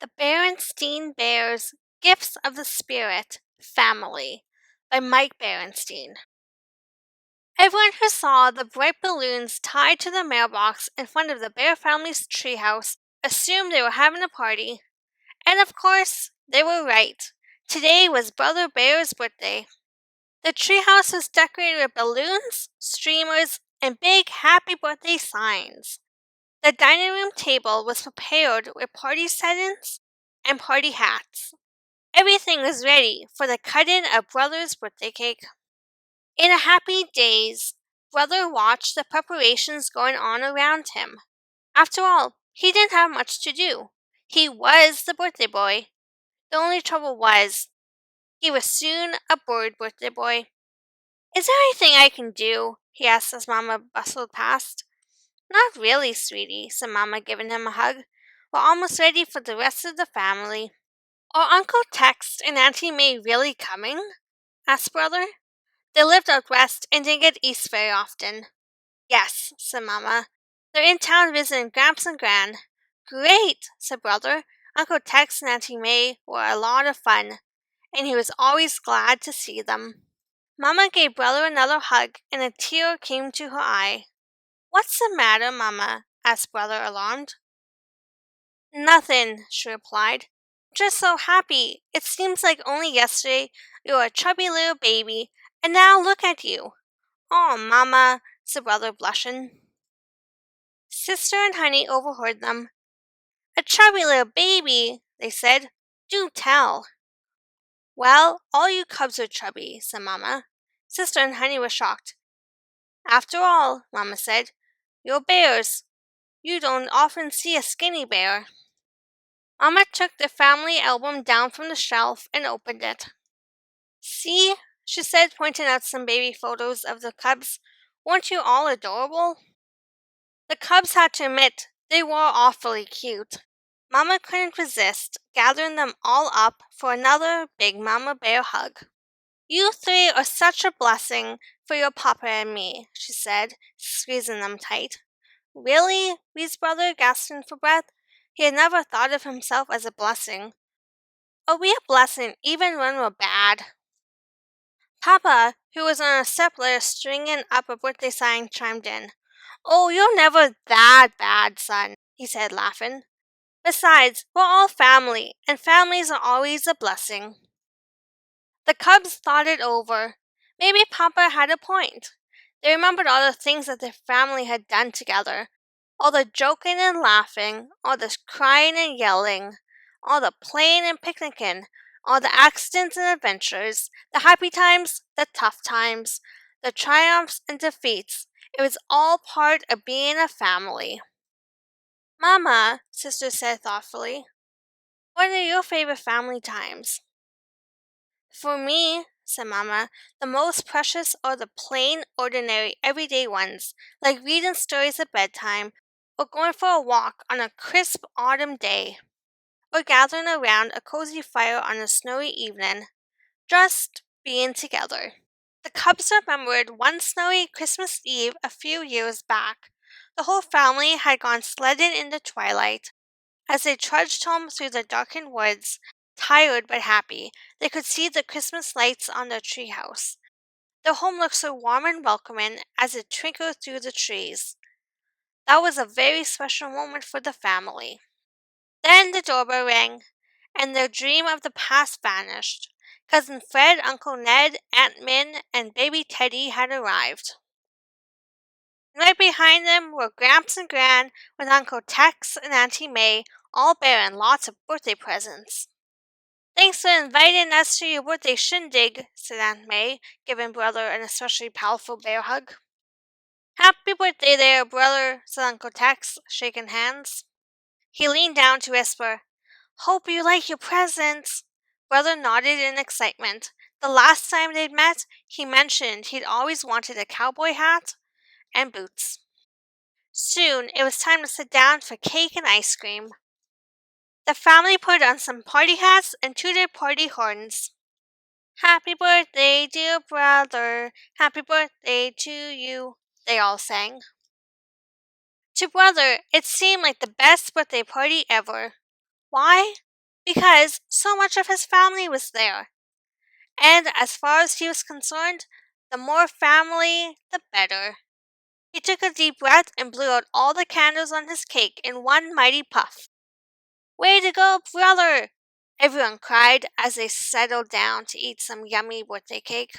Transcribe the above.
The Berenstain Bears Gifts of the Spirit Family by Mike Berenstain. Everyone who saw the bright balloons tied to the mailbox in front of the Bear family's treehouse assumed they were having a party. And of course, they were right. Today was Brother Bear's birthday. The treehouse was decorated with balloons, streamers, and big happy birthday signs. The dining room table was prepared with party settings and party hats. Everything was ready for the cutting of Brother's birthday cake. In a happy daze, Brother watched the preparations going on around him. After all, he didn't have much to do. He was the birthday boy. The only trouble was, he was soon a bored birthday boy. Is there anything I can do? He asked as Mama bustled past. Not really, sweetie, said Mama, giving him a hug. We're almost ready for the rest of the family. Are Uncle Tex and Auntie May really coming? Asked Brother. They lived out west and didn't get east very often. Yes, said Mama. They're in town visiting Gramps and Gran. Great, said Brother. Uncle Tex and Auntie May were a lot of fun, and he was always glad to see them. Mama gave Brother another hug, and a tear came to her eye. What's the matter, Mama? Asked Brother, alarmed. Nothing, she replied. Just so happy. It seems like only yesterday you were a chubby little baby, and now look at you. Oh, Mama, said Brother, blushing. Sister and Honey overheard them. A chubby little baby, they said. Do tell. Well, all you cubs are chubby, said Mama. Sister and Honey were shocked. After all, Mama said, you're bears. You don't often see a skinny bear. Mama took the family album down from the shelf and opened it. See, she said, pointing out some baby photos of the cubs. Weren't you all adorable? The cubs had to admit they were awfully cute. Mama couldn't resist gathering them all up for another big Mama Bear hug. You three are such a blessing for your papa and me, she said, squeezing them tight. Really? wheezed Brother, gasping for breath. He had never thought of himself as a blessing. Are we a blessing even when we're bad? Papa, who was on a stepladder stringing up a birthday sign, chimed in. Oh, you're never that bad, son, he said, laughing. Besides, we're all family, and families are always a blessing. The cubs thought it over. Maybe Papa had a point. They remembered all the things that their family had done together. All the joking and laughing, all the crying and yelling, all the playing and picnicking, all the accidents and adventures, the happy times, the tough times, the triumphs and defeats. It was all part of being a family. Mama, Sister said thoughtfully, what are your favorite family times? For me, said Mama, the most precious are the plain, ordinary, everyday ones, like reading stories at bedtime, or going for a walk on a crisp autumn day, or gathering around a cozy fire on a snowy evening, just being together. The cubs remembered one snowy Christmas Eve a few years back. The whole family had gone sledding in the twilight. As they trudged home through the darkened woods, tired but happy, they could see the Christmas lights on their treehouse. Their home looked so warm and welcoming as it twinkled through the trees. That was a very special moment for the family. Then the doorbell rang, and their dream of the past vanished. Cousin Fred, Uncle Ned, Aunt Min, and baby Teddy had arrived. Right behind them were Gramps and Gran, with Uncle Tex and Auntie May, all bearing lots of birthday presents. Thanks for inviting us to your birthday shindig, said Aunt May, giving Brother an especially powerful bear hug. Happy birthday there, Brother, said Uncle Tex, shaking hands. He leaned down to whisper, Hope you like your presents. Brother nodded in excitement. The last time they'd met, he mentioned he'd always wanted a cowboy hat and boots. Soon it was time to sit down for cake and ice cream. The family put on some party hats and tooted party horns. Happy birthday, dear brother. Happy birthday to you, they all sang. To Brother, it seemed like the best birthday party ever. Why? because so much of his family was there. And as far as he was concerned, the more family, the better. He took a deep breath and blew out all the candles on his cake in one mighty puff. Way to go, brother! Everyone cried as they settled down to eat some yummy birthday cake.